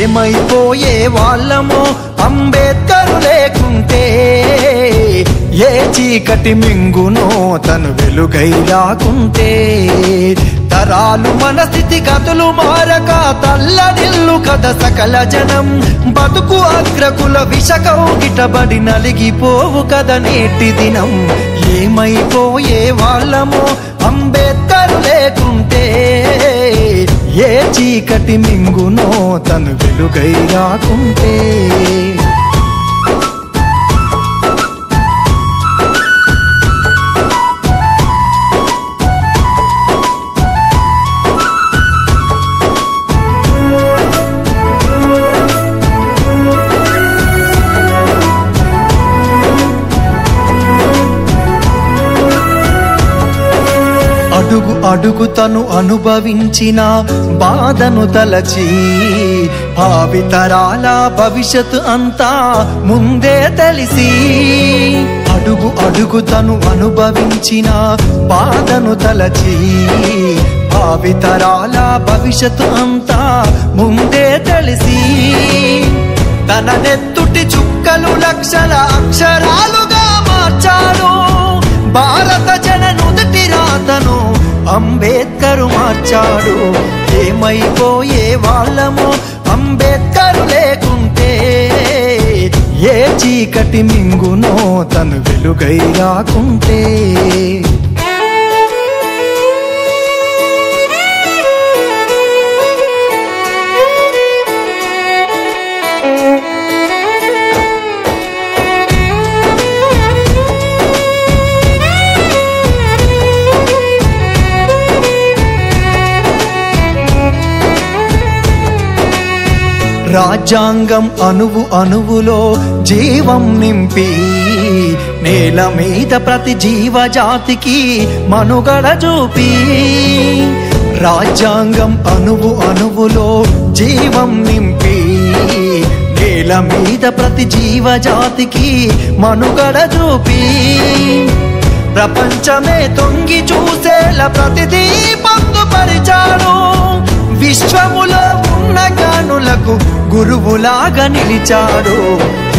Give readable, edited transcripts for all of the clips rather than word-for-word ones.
ఏమైపోయే వాళ్ళమో అంబేద్కరు లేకుంటే, ఏ చీకటి మింగునో తను వెలుగై రాకుంటే. తరాలు మన స్థితిగతులు మారక తల్లడిల్లు కథ సకల జనం, బతుకు అగ్రకుల విషకౌగిటబడి నలిగిపోవు కథ నేటి దినం. ఏమైపోయే వాళ్ళమో అంబేద్కరు లేకుంటే, ఏ చీకటి మింగునో తను వెలుగై రాకుంటే. అడుగు అడుగు తను అనుభవించిన బాధను తలచి, భావితరాల భవిష్యత్తు అంతా ముందే తెలిసి. అడుగు అడుగు తను అనుభవించిన బాధను తలచి, భావితరాల భవిష్యత్తు అంతా ముందే తెలిసి. తన నెత్తుటి చుక్కలు లక్షల అక్షరాలుగా మార్చాడు, భారత జన నుదుటి రాతను అంబేద్కరు మార్చాడు. ఏమైపోయే వాళ్ళమో అంబేద్కరు లేకుంటే, ఏ చీకటి మింగునో తను వెలుగై రాకుంటే. రాజ్యాంగం అణువు అణువులో జీవం నింపి, నేల మీద ప్రతి జీవజాతికి మనుగడ చూపి. రాజ్యాంగం అణువు అణువులో జీవం నింపి, నేల మీద ప్రతి జీవజాతికి మనుగడ చూపి. ప్రపంచమే తొంగి చూసేలా ప్రతిదీ పొందుపరిచాడు, విశ్వములో ఉన్న జ్ఞానులకు గురువులాగా నిలిచాడు.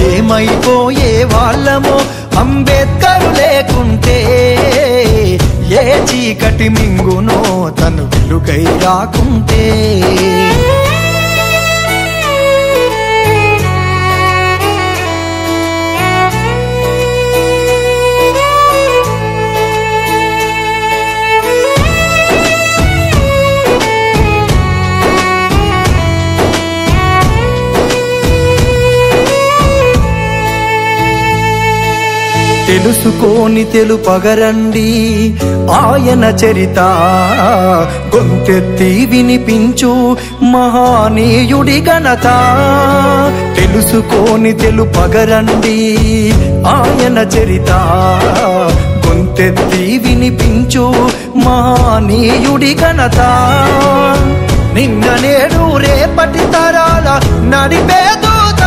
ఏమైపోయే వాళ్ళమో అంబేద్కరు లేకుంటే, ఏ చీకటి మింగునో తను వెలుగై రాకుంటే. తెలుసుకోని తెలుపగరండి ఆయన చరిత, గొంతెత్తి వినిపించు మహానీయుడి ఘనత. తెలుసుకోని తెలుపగరండి ఆయన చరిత, గొంతెత్తి వినిపించు మహానీయుడి ఘనత. నిన్న నేడు రేపటి తరాల నడిపే దూత,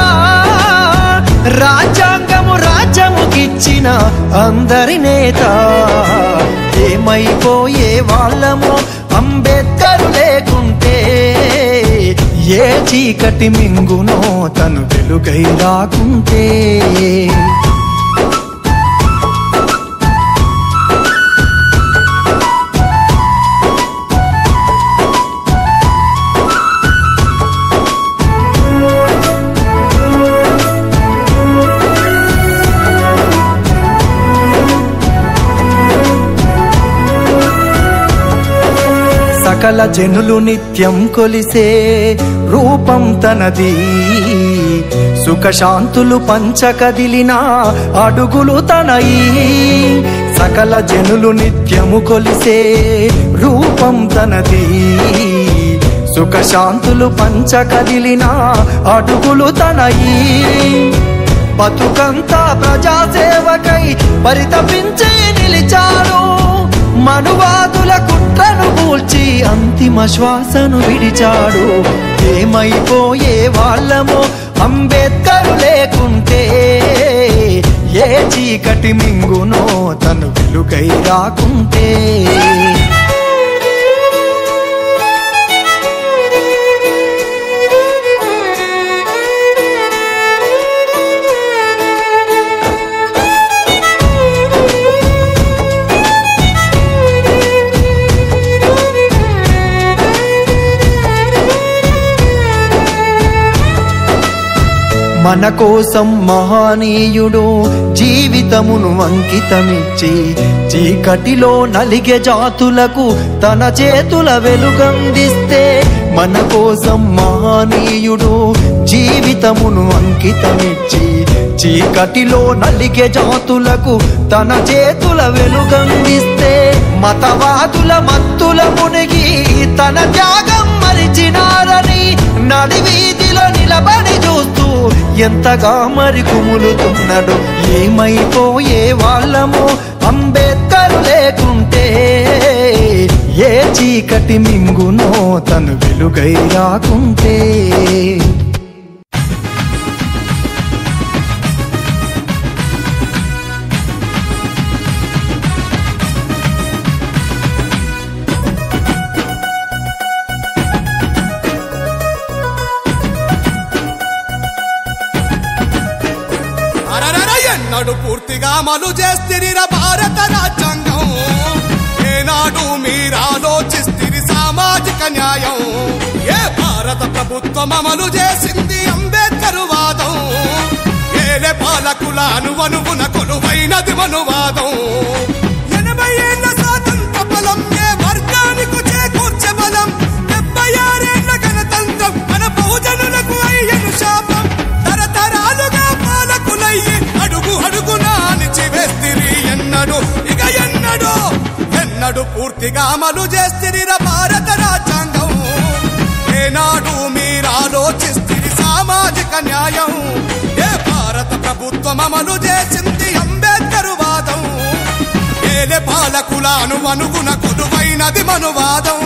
రాజ్యాంగము రాజ్యముకిచ్చిన అందరి నేత. ఏమైపోయే వాళ్ళమో అంబేద్కరు లేకుంటే, ఏ చీకటి మింగునో తను వెలుగై రాకుంటే. సకల జనులు నిత్యం కొలిసే రూపం తనది, సుఖశాంతులు పంచకదిలిన అడుగులు తనయి. సకల జనులు నిత్యము కొలిసే రూపం తనది, సుఖశాంతులు పంచకదిలిన అడుగులు తనయి. బతుకంతా ప్రజాసేవకై పరితపించి నిలిచాడు, మనువాదుల కుట్రను కూల్చి అంతిమ శ్వాసను విడిచాడు. ఏమైపోయే వాళ్ళమో అంబేద్కరు లేకుంటే, ఏ చీకటి మింగునో తను వెలుగై రాకుంటే. మన కోసం మహనీయుడు జీవితమును అంకితమిచ్చి చీకటిలో నలిగే జాతులకు తన చేతుల వెలుగందిస్తే మన కోసం మహనీయుడు జీవితమును అంకితమిచ్చి చీకటిలో నలిగే జాతులకు తన చేతుల వెలుగందిస్తే మతవాదుల మత్తుల మునిగి తన త్యాగం మరిచినారని నడివీధిలో నిలబడి చూస్తూ ఎంతగా మరి కుములుతున్నాడు. ఏమైపోయే వాళ్ళమో అంబేద్కర్ లేకుంటే, ఏ చీకటి మింగునో తను వెలుగై రాకుంటే. ఏనాడు పూర్తిగా అమలు చేస్తిరిర భారత రాజ్యాంగం, ఏనాడు మీరాలోచిస్తిరి సామాజిక న్యాయం. ఏ భారత ప్రభుత్వం అమలు చేసింది అంబేద్కర్ వాదం, ఏలే పాలకుల అనువనువున కొలువైనది మనువాదం. 80 ఏళ్ల స్వాతంత్ర బలం ఏ వర్గానికి చేకూర్చే బలం, 76 ఏళ్ల గణతంత్రం మన బహుజనులకు అయ్యను శాపం. తరతరాలుగా పాలకులయ్యి అడుగు అడుగునా అణిచివేస్తిరి ఎన్నడు ఇక ఎన్నడు పూర్తిగా అమలు చేస్తిరిర భారత రాజ్యాంగం. ఏనాడు మీరాలోచిస్తిరి సామాజిక న్యాయం, ఏ భారత ప్రభుత్వం అమలు చేసింది అంబేద్కర్ వాదం, ఏలే పాలకుల అనువనుగున కొలువైనది మనువాదం.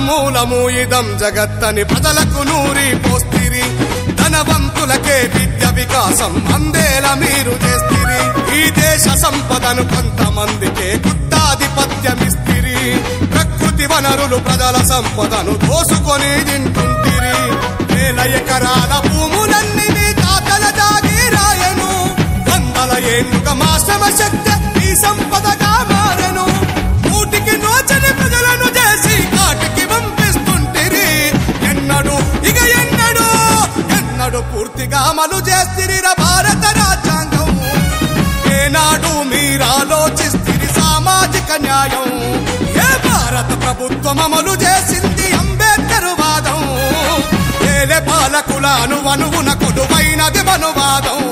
మూలము ఇదం జగత్తని ప్రజలకు నూరి పోస్తిరి, ధనవంతులకే విద్య వికాసం అందేలా మీరు చేస్తిరి. ఈ దేశ సంపదను కొంతమందికే గుత్తాధిపత్యమిస్తిరి, ప్రకృతి వనరులు ప్రజల సంపదను దోసుకొని తింటుంటిరి. 1000 ఎకరాల భూములన్నీ మీ తాతల జాగీరాయను, 100 ఏళ్లుగా మా శ్రమ శక్తి ఈ సంపదగా మారెను. కూటికి నోచని ప్రజలను చేసి కాటికి పంపిస్తుంటిరి ఎన్నడు పూర్తిగా అమలు చేస్తిరిర భారత రాజ్యాంగం. ఏనాడు మీరాలోచిస్తిరి సామాజిక న్యాయం, ఏ భారత ప్రభుత్వం అమలు చేసింది అంబేద్కర్ వాదం, ఏలే పాలకుల అనువనువున కొలువైనది మనువాదం.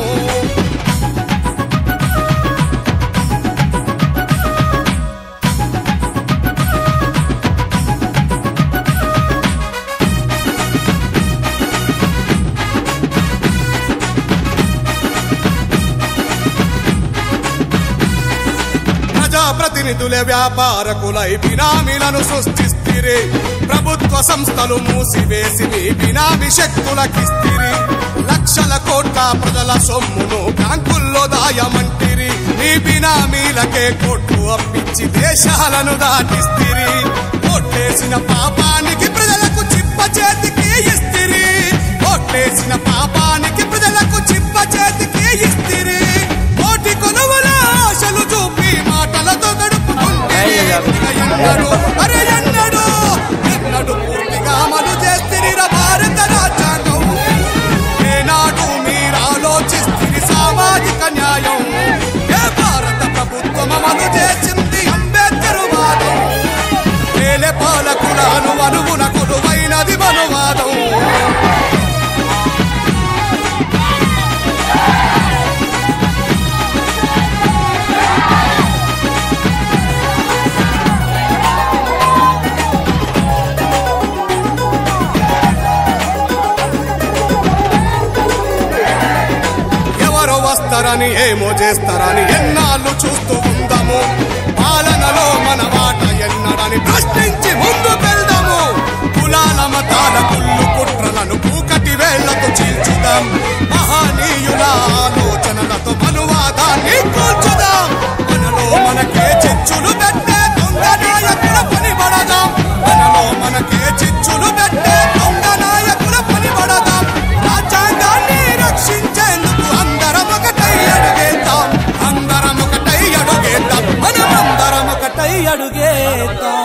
ప్రతినిధులే వ్యాపారకులై బినామీలను సృష్టిస్తిరి, ప్రభుత్వ సంస్థలు మూసివేసి మీ బినామీ శక్తులకిస్తిరి. లక్షల కోట్ల ప్రజల సొమ్మును బ్యాంకుల్లో దాయమంటిరి, మీ బినామీలకే కోట్లు అప్పించి దేశాలను దాటిస్తిరి. ఓట్లేసిన పాపానికి ప్రజలకు చిప్ప చేతికి ఇస్తిరి, ఓట్లేసిన పాపానికి ప్రజలకు చిప్ప చేతికి ఇస్తిరి. కోటి కొనుగోల ఆశలు చూపి మాటలతో గడుపుకుంటే ఎన్నడు పూర్తిగా అమలు చేస్తిరిర భారత రాజ్యాంగం. ఏనాడు మీరాలోచిస్తిరి సామాజిక న్యాయం, ఏ భారత ప్రభుత్వం అమలు చేసింది అంబేద్కర్ వాదం, ఏలే పాలకుల అనువనువున కొలువైనది మనువాదం. వస్తారని ఏమో చేస్తారని ఎన్నాళ్ళు చూస్తూ ఉందాము, పాలనలో మన వాట ఎన్నడని ప్రశ్నించి ముందుకెళ్దాము. కులాల మతాల కుళ్ళు కుట్రలను పూకటి వేళ్లతో చీల్చుదాం, మహనీయుల ఆలోచనలతో మనువాదాన్ని కూల్చుదాం. మనలో మనకే చిచ్చులు పెట్టే దొంగ నాయకుల పని పడదాం, మనలో మనకే చిచ్చులు పెట్టే చేద్దాం